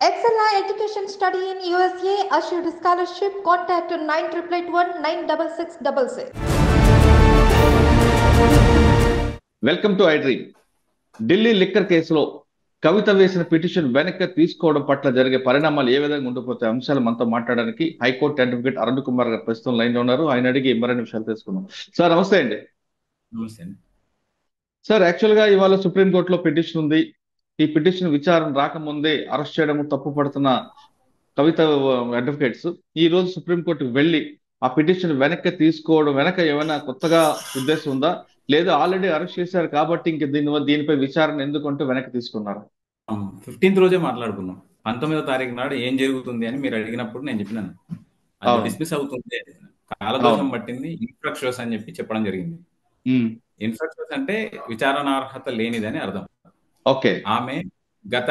Excella Education Study in USA assured scholarship. Contact 9881 welcome to I dream. Delhi liquor కేసులో కవిత వేసిన petition వెనక్కి తీసుకోవడం పట్ల జరిగే పరిణామాలు ఏ విధంగా ఉండిపోతే అంశాలు మనతో మాట్లాడడానికి హైకోర్టు అడ్వకేట్ అరుణ్ కుమార్ గారు ప్రస్తుతం లైన్ లో ఉన్నారు. ఆయన అడిగి మరిన్ని విషయాలు తెలుసుకుందాం. సార్ నమస్తే అండి. నమస్తే అండి. సార్ యాక్చువల్ గా ఇవాళ సుప్రీంకోర్టులో పిటిషన్ ఉంది. ఈ పిటిషన్ విచారణ రాకముందే అరెస్ట్ చేయడం తప్పు పడుతున్న కవిత అడ్వకేట్స్ ఈ రోజు సుప్రీంకోర్టుకు వెళ్ళి ఆ పిటిషన్ వెనక్కి తీసుకోవడం వెనక ఏమైనా కొత్తగా ఉద్దేశం ఉందా, లేదా ఆల్రెడీ అరెస్ట్ చేశారు కాబట్టి ఇంక దీనిపై విచారణ ఎందుకంటూ వెనక్కి తీసుకున్నారు? 15th రోజే మాట్లాడుకున్నాం. 19వ తారీఖు నాడు ఏం జరుగుతుంది అని మీరు అడిగినప్పుడు నేను చెప్పినాను అది డిస్మిస్ అవుతుంది, కాలదోషం పట్టింది, ఇన్ఫ్రక్షన్స్ అని చెప్పడం జరిగింది. ఇన్ఫ్రక్షన్స్ అంటే విచారణార్హత లేనిదని అర్థం. ఓకే. ఆమె గత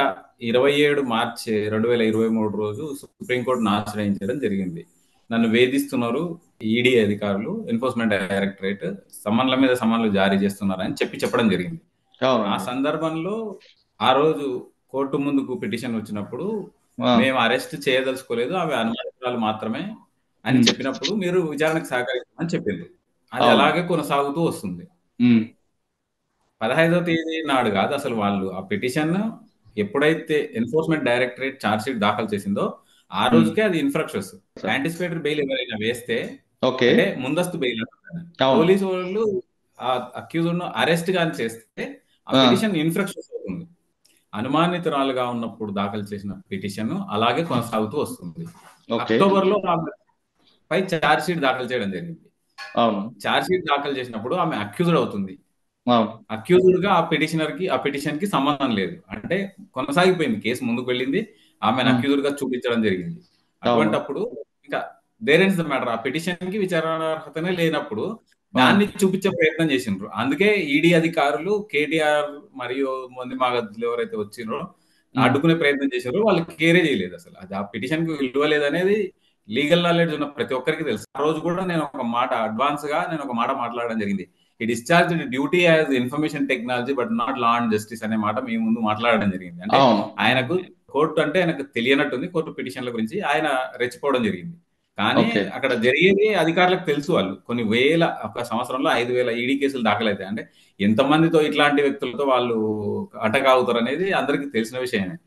27 మార్చి 2023 రోజు సుప్రీంకోర్టును ఆశ్రయించడం జరిగింది. నన్ను వేధిస్తున్నారు ఈడీ అధికారులు, ఎన్ఫోర్స్మెంట్ డైరెక్టరేట్ సమన్ల మీద సమన్లు జారీ చేస్తున్నారని చెప్పడం జరిగింది. ఆ సందర్భంలో ఆ రోజు కోర్టు ముందుకు పిటిషన్ వచ్చినప్పుడు మేము అరెస్ట్ చేయదలుచుకోలేదు, అవి అనుమానాలు మాత్రమే అని చెప్పినప్పుడు మీరు విచారణకు సహకరించమని చెప్పిండ్రు. అది అలాగే కొనసాగుతూ వస్తుంది. 15వ తేదీ నాడు కాదు అసలు వాళ్ళు ఆ పిటిషన్ ఎప్పుడైతే ఎన్ఫోర్స్మెంట్ డైరెక్టరేట్ ఛార్జ్ షీట్ దాఖలు చేసిందో ఆ రోజుకే అది ఇన్ఫ్రాక్షన్స్. యాంటిసిపేటరీ బెయిల్ ఎవరైనా వేస్తే అంటే ముందస్తు బెయిల్, పోలీసు వాళ్ళు ఆ అక్యూజ్డ్ ను అరెస్ట్ గాని చేస్తే ఆ పిటిషన్ ఇన్ఫ్రాక్షన్స్ అవుతుంది. అనుమానితురాలుగా ఉన్నప్పుడు దాఖలు చేసిన పిటిషన్ అలాగే కొనసాగుతూ వస్తుంది. అక్టోబర్ లో పై ఛార్జ్ షీట్ దాఖలు చేయడం జరిగింది. ఛార్జ్ షీట్ దాఖలు చేసినప్పుడు ఆమె అక్యూజ్డ్ అవుతుంది. అక్యూజ్డ్ గా ఆ పిటిషన్ కి సంబంధం లేదు, అంటే కొనసాగిపోయింది, కేసు ముందుకు వెళ్ళింది, ఆమెను అక్యూజ్డ్ గా చూపించడం జరిగింది. అటువంటప్పుడు ఇంకా దేర్ ఇస్ ద మ్యాటర్, ఆ పిటిషన్ కి విచారణార్హతనే లేనప్పుడు దాన్ని చూపించే ప్రయత్నం చేసిండ్రు. అందుకే ఈడీ అధికారులు కేటీఆర్ మరియు మంది మాగద్దులు ఎవరైతే వచ్చిండ్రో అడ్డుకునే ప్రయత్నం చేశారో వాళ్ళు కేరే చేయలేదు. అసలు అది ఆ పిటిషన్ కి విలువ లేదనేది లీగల్ నాలెడ్జ్ ఉన్న ప్రతి ఒక్కరికి తెలుసు. ఆ రోజు కూడా నేను ఒక మాట మాట్లాడడం జరిగింది. ఈ discharge duty as information technology but not law and justice అనే మాట మీ ముందు మాట్లాడడం జరిగింది. అంటే ఆయనకు కోర్టు అంటే ఆయనకు తెలియనట్టుంది, కోర్టు పిటిషన్ల గురించి ఆయన రెచ్చిపోవడం జరిగింది. కానీ అక్కడ జరిగేది అధికారులకు తెలుసు. వాళ్ళు కొన్ని వేల, ఒక సంవత్సరంలో 5,000 ఈడీ కేసులు దాఖలైతాయి. అంటే ఎంతమందితో ఇట్లాంటి వ్యక్తులతో వాళ్ళు అటకాగుతారు అనేది అందరికి తెలిసిన విషయమే.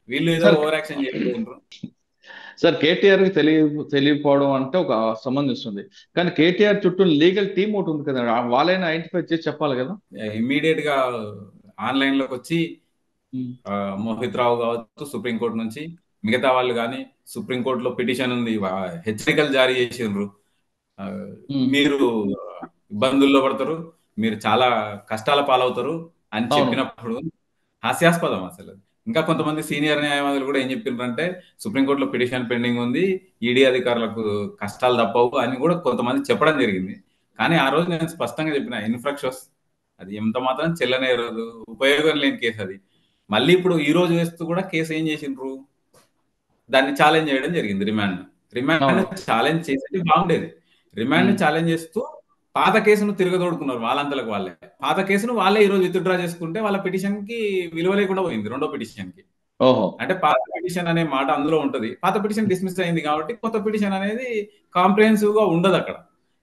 వీళ్ళు ఏదో ఓవర్ యాక్షన్ చేస్తుంటారు. సార్ కేటీఆర్ కి తెలియకపోవడం అంటే ఒక సంబంధిస్తుంది, కానీ కేటీఆర్ చుట్టూ లీగల్ టీమ్ ఒకటి ఉంది కదా, వాళ్ళైనా ఐడెంటిఫై చేసి చెప్పాలి కదా. ఇమ్మీడియట్ గా ఆన్లైన్ లోకి వచ్చి మోహిత్ రావు కావచ్చు సుప్రీంకోర్టు నుంచి, మిగతా వాళ్ళు కానీ సుప్రీంకోర్టులో పిటిషన్ ఉంది, హెచ్చరికలు జారీ చేసిండ్రు, మీరు ఇబ్బందుల్లో పడతారు, మీరు చాలా కష్టాల పాలవుతారు అని చెప్పినప్పుడు హాస్యాస్పదం అసలు. ఇంకా కొంతమంది సీనియర్ న్యాయవాదులు కూడా ఏం చెప్పిండ్రంటే సుప్రీంకోర్టులో పిటిషన్ పెండింగ్ ఉంది, ఈడీ అధికారులకు కష్టాలు తప్పవు అని కూడా కొంతమంది చెప్పడం జరిగింది. కానీ ఆ రోజు నేను స్పష్టంగా చెప్పిన, ఇన్ఫ్రాక్షన్స్ అది ఎంత మాత్రం చెల్లనేరదు, ఉపయోగం లేని కేసు అది. మళ్ళీ ఇప్పుడు ఈ రోజు వేస్తూ కూడా కేసు ఏం చేసిండ్రు, దాన్ని ఛాలెంజ్ చేయడం జరిగింది. రిమాండ్ ఛాలెంజ్ చేసేది బాగుండేది, రిమాండ్ ఛాలెంజ్ చేస్తూ పాత కేసును తిరగదోడుకున్నారు వాళ్ళంతలకు వాళ్ళే. పాత కేసును వాళ్ళే ఈ రోజు విత్డ్రా చేసుకుంటే వాళ్ళ పిటిషన్ కి విలువ లేకుండా పోయింది రెండో పిటిషన్ కి. అంటే పాత పిటిషన్ అనే మాట అందులో ఉంటది, పాత పిటిషన్ డిస్మిస్ అయింది కాబట్టి కొత్త పిటిషన్ అనేది కాంప్రిహెన్సివ్ గా ఉండదు. అక్కడ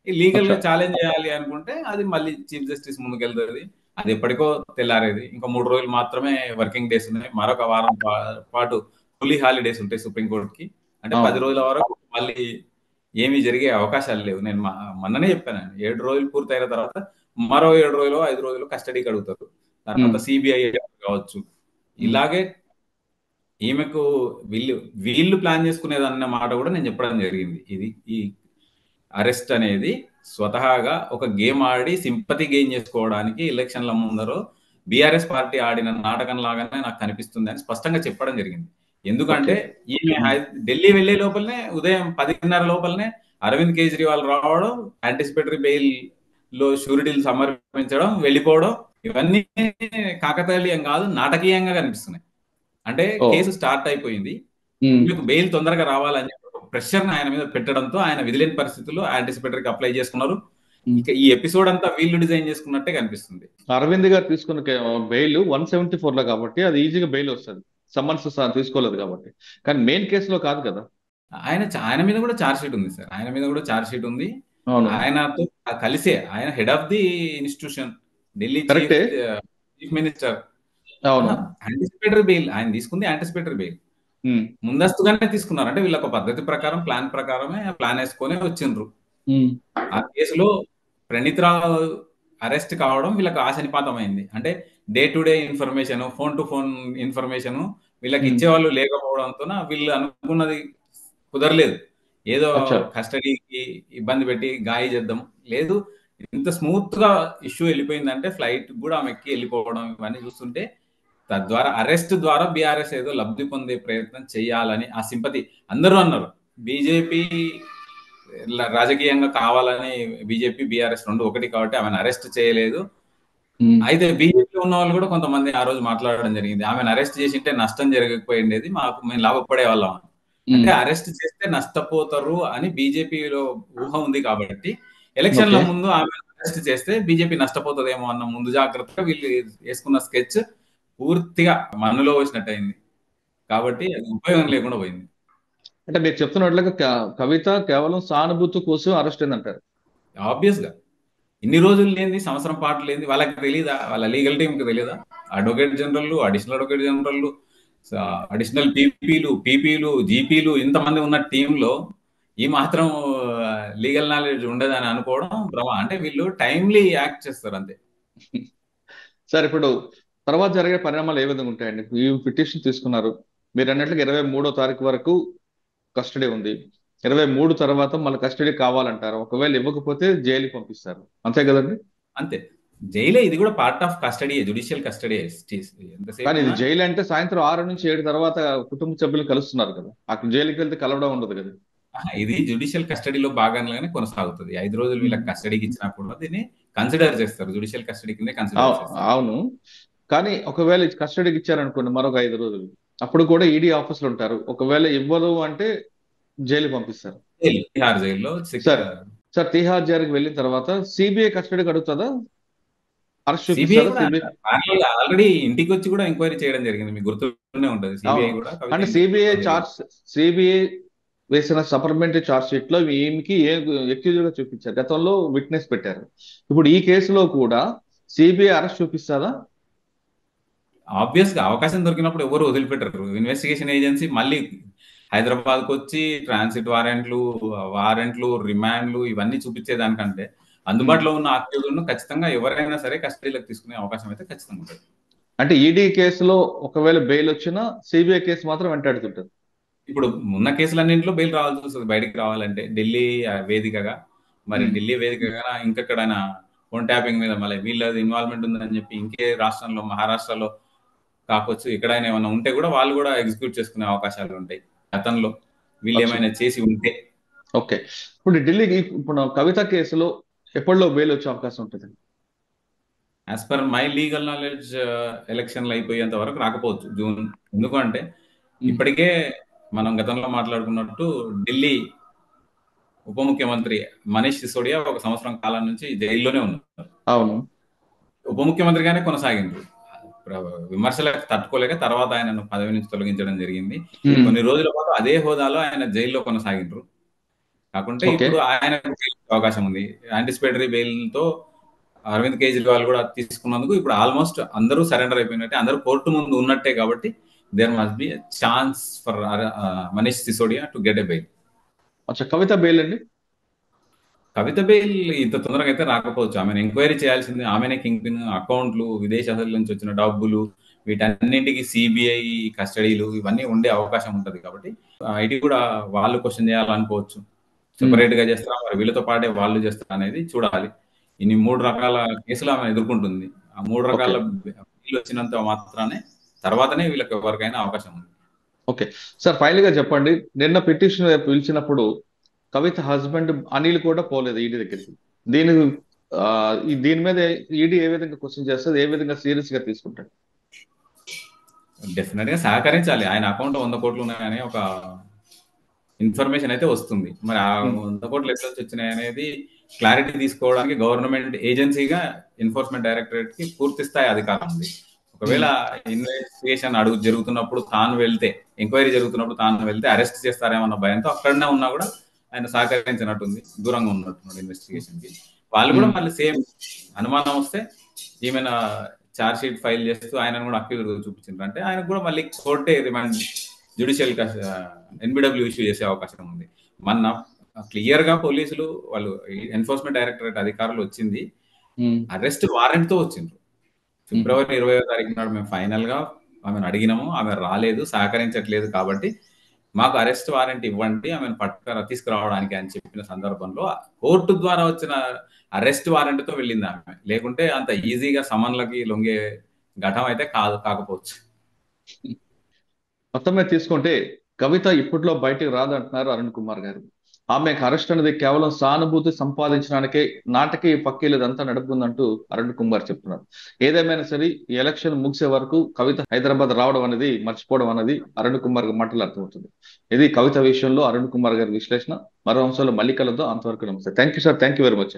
లీగల్ గా ఛాలెంజ్ చేయాలి అనుకుంటే అది మళ్ళీ చీఫ్ జస్టిస్ ముందుకు వెళ్తుంది. అది ఎప్పటికో తెల్లారేది. ఇంకా 3 రోజులు మాత్రమే వర్కింగ్ డేస్ ఉన్నాయి, మరొక వారం పాటు ఫుల్లీ హాలిడేస్ ఉంటాయి సుప్రీంకోర్టుకి. అంటే 10 రోజుల వరకు మళ్ళీ ఏమీ జరిగే అవకాశాలు లేవు. నేను మొన్ననే చెప్పాను, 7 రోజులు పూర్తయిన తర్వాత మరో 7 రోజులు 5 రోజులు కస్టడీకి అడుగుతారు, తర్వాత సిబిఐ కావచ్చు. ఇలాగే ఈమెకు వీళ్ళు ప్లాన్ చేసుకునేది అన్న మాట కూడా నేను చెప్పడం జరిగింది. ఈ అరెస్ట్ అనేది స్వతహాగా ఒక గేమ్ ఆడి సింపతి గెయిన్ చేసుకోవడానికి ఎలక్షన్ల ముందరో బీఆర్ఎస్ పార్టీ ఆడిన నాటకం లాగానే నాకు కనిపిస్తుంది అని స్పష్టంగా చెప్పడం జరిగింది. ఎందుకంటే ఈమె ఢిల్లీ వెళ్లే లోపలనే ఉదయం 10:30 లోపలనే అరవింద్ కేజ్రీవాల్ రావడం, యాంటిసిపేటరీ బెయిల్ లో షూరిటీలు సమర్పించడం, వెళ్ళిపోవడం, ఇవన్నీ కాకతాళీయం కాదు, నాటకీయంగా కనిపిస్తున్నాయి. అంటే కేసు స్టార్ట్ అయిపోయింది, మీకు బెయిల్ తొందరగా రావాలని ప్రెషర్ ఆయన మీద పెట్టడంతో ఆయన విధిలేని పరిస్థితుల్లో యాంటిసిపేటరీకి అప్లై చేసుకున్నారు. ఇక ఈ ఎపిసోడ్ అంతా వీళ్ళు డిజైన్ చేసుకున్నట్టే కనిపిస్తుంది. అరవింద్ గారు తీసుకున్న బెయిల్ 174 లో కాబట్టి అది ఈజీగా బెయిల్ వస్తుంది. సమ్మన్స్ తీసుకోలేదు కాబట్టి. కానీ మెయిన్ కేసులో కాదు కదా. ఆయన మీద కూడా ఛార్జ్ షీట్ ఉంది సార్. ఆయన మీద కూడా ఛార్జ్ షీట్ ఉంది. అవును, ఆయనతో కలిసే ఆయన head of the institution, Delhi కరెక్టే. Chief minister. అవును. యాంటిసిపేటరీ బెయిల్ ఆయన తీసుకుంది, యాంటిసిపేటరీ బెయిల్ ఉమ్, ముందస్తుగానే తీసుకున్నారు. అంటే వీళ్ళ ఒక పద్ధతి ప్రకారం, ప్లాన్ ప్రకారమే ప్లాన్ వేసుకొని వచ్చిండ్రు. ఉమ్, ఆ కేసులో ప్రణీత్ రావు అరెస్ట్ కావడం వీళ్ళకి ఆశనిపాతమైంది. అంటే day to day information, phone to phone information వీళ్ళకి ఉమ్, ఇచ్చేవాళ్ళు లేకపోవడంతో వీళ్ళు అనుకున్నది కుదరలేదు. ఏదో అచ్చా. కస్టడీకి ఇబ్బంది పెట్టి గాయ చేద్దాం లేదు. ఇంత స్మూత్ గా ఇష్యూ వెళ్ళిపోయిందంటే ఫ్లైట్ కూడా ఆమె ఎక్కి వెళ్ళిపోవడం ఇవన్నీ చూస్తుంటే తద్వారా అరెస్ట్ ద్వారా బీఆర్ఎస్ ఏదో లబ్ధి పొందే ప్రయత్నం చేయాలని ఆ సింపతి అందరూ అన్నారు. బీజేపీ రాజకీయంగా కావాలని బీజేపీ బీఆర్ఎస్ రెండు ఒకటి కాబట్టి ఆమెను అరెస్ట్ చేయలేదు. ఉమ్, అయితే బీజేపీ ఉన్న వాళ్ళు కూడా కొంతమంది ఆ రోజు మాట్లాడడం జరిగింది, ఆమెను అరెస్ట్ చేసింటే నష్టం జరగకపోయిండేది, మేము లాభపడే వాళ్ళం. అంటే ఉమ్, అరెస్ట్ చేస్తే నష్టపోతారు అని బీజేపీలో ఊహ ఉంది కాబట్టి ఎలక్షన్ల ఓకే. ముందు ఆమె అరెస్ట్ చేస్తే బీజేపీ నష్టపోతుందేమో అన్న ముందు జాగ్రత్తగా వీళ్ళు వేసుకున్న స్కెచ్ పూర్తిగా మన్నులో వచ్చినట్టు అయింది. కాబట్టి అది ఉపయోగం లేకుండా పోయింది. అంటే మీరు చెప్తున్నట్లుగా కవిత కేవలం సానుభూతి కోసం అరెస్ట్ అయిందంటారు. ఆబ్వియస్ గా ఇన్ని రోజులు లేని, సంవత్సరం పాటు లేని వాళ్ళకి తెలియదా? వాళ్ళ లీగల్ టీంకి తెలియదా? Advocate general, additional advocate general, additional పీపీలు, జీపీలు ఇంతమంది ఉన్న టీంలో ఈ మాత్రం లీగల్ నాలెడ్జ్ ఉండదని అనుకోవడం భ్రమ. అంటే వీళ్ళు టైమ్లీ యాక్ట్ చేస్తారు అంతే. సార్, ఇప్పుడు తర్వాత జరిగే పరిణామాలు ఏ విధంగా ఉంటాయండి? ఈ పిటిషన్ తీసుకున్నారు, మీరు అన్నట్లుగా 23వ తారీఖు వరకు కస్టడీ ఉంది. 23 తర్వాత మళ్ళీ కస్టడీ కావాలంటారు. ఒకవేళ ఇవ్వకపోతే జైలుకి పంపిస్తారు, అంతే కదండి? అంతే, జైలే. ఇది కూడా part of custody, judicial custody. కానీ ఇది జైలు అంటే సాయంత్రం 6 నుంచి 7 తర్వాత కుటుంబ సభ్యులు కలుస్తున్నారు కదా, అక్కడ జైలుకి వెళ్తే కలవడం ఉండదు కదా. ఇది జుడిషియల్ కస్టడీలో భాగంగానే కొనసాగుతుంది. 5 రోజులు వీళ్ళకి కస్టడీకి ఇచ్చినప్పుడు దీన్ని కన్సిడర్ చేస్తారు, జుడిషియల్ కస్టడీ కింద కన్సిడర్ చేస్తారు. అవును, కానీ ఒకవేళ కస్టడీకి ఇచ్చారనుకోండి మరొక 5 రోజులు, అప్పుడు కూడా ఈడీ ఆఫీసులు ఉంటారు. ఒకవేళ ఇవ్వరు అంటే జైలు పంపిస్తారు. తిహార్ జైల్లో సార్ తిహార్ జైలుకి వెళ్ళిన తర్వాత సిబిఐ కస్టడీకి అడుగుతుందా? అరెస్ట్ సిబిఐ చూపిస్తారా? ఆల్రెడీ ఇంటికి వచ్చి కూడా ఎంక్వైరీ చేయడం జరిగింది, మీకు గుర్తునే ఉంటుంది. సిబిఐ కూడా అంటే సిబిఐ వేసిన సప్లిమెంటరీ ఛార్జ్ షీట్ లో ఈమెకి ఎక్యూజ్ గా చూపించారు, గతంలో విట్నెస్ పెట్టారు. ఇప్పుడు ఈ కేసులో కూడా సిబిఐ అరెస్ట్ చూపిస్తారా? ఆబ్వియస్ గా అవకాశం దొరికినప్పుడు ఎవరు వదిలిపెట్టరు. ఇన్వెస్టిగేషన్ ఏజెన్సీ మళ్ళీ హైదరాబాద్ కు వచ్చి ట్రాన్సిట్ వారెంట్లు, రిమాండ్లు ఇవన్నీ చూపించేదానికంటే అందుబాటులో ఉన్న అక్యూజ్లను ఖచ్చితంగా ఎవరైనా సరే కస్టడీలోకి తీసుకునే అవకాశం అయితే ఖచ్చితంగా ఉంటుంది. అంటే ఈడీ కేసులో ఒకవేళ బెయిల్ వచ్చినా సిబిఐ కేసు మాత్రం వెంటాడుతుంటుంది. ఇప్పుడు ఉన్న కేసులన్నింటిలో బెయిల్ రావాల్సి వస్తుంది బయటికి రావాలంటే. ఢిల్లీ వేదికగా, మరి ఢిల్లీ వేదికగా ఇంకెక్కడైనా ఫోన్ ట్యాపింగ్ మీద మళ్ళీ వీళ్ళది ఇన్వాల్వ్మెంట్ ఉందని చెప్పి ఇంకే రాష్ట్రంలో, మహారాష్ట్రలో కావచ్చు, ఎక్కడైనా ఏమైనా ఉంటే కూడా వాళ్ళు కూడా ఎగ్జిక్యూట్ చేసుకునే అవకాశాలు ఉంటాయి గతంలో వీళ్ళు ఏమైనా చేసి ఉంటే. ఓకే, ఇప్పుడు ఢిల్లీకి ఇప్పుడు కవిత కేసులో ఎప్పటిలో బెయిల్ వచ్చే అవకాశం ఉంటుంది? As per my legal knowledge ఎలక్షన్లు అయిపోయేంత వరకు రాకపోవచ్చు, జూన్. ఎందుకంటే ఇప్పటికే మనం గతంలో మాట్లాడుకున్నట్టు ఢిల్లీ ఉప ముఖ్యమంత్రి మనీష్ సిసోడియా 1 సంవత్సరం కాలం నుంచి జైల్లోనే ఉన్నారు. అవును, ఉప ముఖ్యమంత్రిగానే కొనసాగిండ్రు. విమర్శలకు తట్టుకోలేక తర్వాత ఆయనను పదవి నుంచి తొలగించడం జరిగింది. కొన్ని రోజుల పాటు అదే హోదాలో ఆయన జైల్లో కొనసాగిండ్రు. కాకుంటే ఇప్పుడు ఆయన అవకాశం ఉంది. యాంటిసిపేటరీ బెయిల్ తో అరవింద్ కేజ్రీవాల్ కూడా తీసుకున్నందుకు ఇప్పుడు ఆల్మోస్ట్ అందరూ సరెండర్ అయిపోయినట్టే, అందరూ కోర్టు ముందు ఉన్నట్టే. కాబట్టి there must be chance for Manish Sisodia to get a bail. Kavitha bail అండి? కవిత బెయిల్ ఇంత తొందరగా అయితే రాకపోవచ్చు. ఆమెను ఎంక్వైరీ చేయాల్సింది, ఆమెనే కింగ్ పిన్. అకౌంట్లు, విదేశాల నుంచి వచ్చిన డబ్బులు, వీటన్నింటికి సిబిఐ కస్టడీలు ఇవన్నీ ఉండే అవకాశం ఉంటుంది. కాబట్టి ఐటీ కూడా వాళ్ళు క్వశ్చన్ చేయాలనుకోవచ్చు. సెపరేట్ గా చేస్తారా, మరి వీళ్ళతో పాటే వాళ్ళు చేస్తారా అనేది చూడాలి. ఇన్ని 3 రకాల కేసులు ఆమె ఎదుర్కొంటుంది. ఆ 3 రకాల బిల్లు వచ్చినంత మాత్రానే తర్వాతనే వీళ్ళకి ఎవరికైనా అవకాశం ఉంది. ఓకే సార్, ఫైనల్ గా చెప్పండి, నిన్న పిటిషన్ పిలిచినప్పుడు కవిత హస్బెండ్ అనిల్ కూడా పోలేదు ఈడీ దగ్గరికి. దీని మీద ఈడీ ఏ విధంగా క్వశ్చన్ చేస్తుంది, ఏ విధంగా సీరియస్ గా తీసుకుంటాడు? డెఫినెట్ గా సహకరించాలి. ఆయన అకౌంట్ 100 కోట్లు ఉన్నాయనే ఒక ఇన్ఫర్మేషన్ అయితే వస్తుంది. మరి ఆ 100 కోట్లు ఎట్లా నుంచి వచ్చినాయి అనేది క్లారిటీ తీసుకోవడానికి గవర్నమెంట్ ఏజెన్సీగా ఎన్ఫోర్స్మెంట్ డైరెక్టరేట్ కి పూర్తి స్థాయి అధికారం ఉంది. ఒకవేళ ఇన్వెస్టిగేషన్ జరుగుతున్నప్పుడు తాను వెళ్తే, ఎంక్వైరీ జరుగుతున్నప్పుడు తాను వెళ్తే అరెస్ట్ చేస్తారేమన్న భయంతో అక్కడనే ఉన్నా కూడా ఆయన సహకరించినట్టుంది, దూరంగా ఉన్నట్టున్నాడు ఇన్వెస్టిగేషన్ కి. వాళ్ళు కూడా మళ్ళీ సేమ్ అనుమానం వస్తే ఈమెను ఛార్జ్ షీట్ ఫైల్ చేస్తూ ఆయనను కూడా అక్యూజ్ చూపించారు అంటే ఆయన కూడా మళ్ళీ కోర్టే రిమాండ్ జ్యుడిషియల్ ఎన్బిడబ్ల్యూ ఇష్యూ చేసే అవకాశం ఉంది. మొన్న క్లియర్ గా పోలీసులు వాళ్ళు ఎన్ఫోర్స్మెంట్ డైరెక్టరేట్ అధికారులు వచ్చింది అరెస్ట్ వారెంట్ తో వచ్చిండ్రు. ఫిబ్రవరి 20వ తారీఖు నాడు మేము ఫైనల్ గా ఆమెను అడిగినాము, ఆమె రాలేదు, సహకరించట్లేదు, కాబట్టి మాకు అరెస్ట్ వారెంట్ ఇవ్వండి ఆమెను తీసుకురావడానికి అని చెప్పిన సందర్భంలో కోర్టు ద్వారా వచ్చిన అరెస్ట్ వారెంట్ తో వెళ్ళింది ఆమె. లేకుంటే అంత ఈజీగా సమన్లకి లొంగే ఘటన అయితే కాకపోవచ్చు. మొత్తం మీద తీసుకుంటే కవిత ఇప్పట్లో బయటకు రాదంటున్నారు అరుణ్ కుమార్ గారు. ఆమెకు అరెస్ట్ అనేది కేవలం సానుభూతి సంపాదించడానికే నాటకీ పక్కీలేదంతా నడుపుకుందంటూ అరుణ్ కుమార్ చెప్తున్నారు. ఏదేమైనా సరే ఈ ఎలక్షన్ ముగిసే వరకు కవిత హైదరాబాద్ రావడం అనేది మర్చిపోవడం అనేది అరుణ్ కుమార్ మాటలు అర్థమవుతుంది. ఇది కవిత విషయంలో అరుణ్ కుమార్ గారి విశ్లేషణ. మరో అంశంలో మళ్ళీ కలుద్దాం. అంతవరకు నమస్తే. Thank you sir. Thank you very much.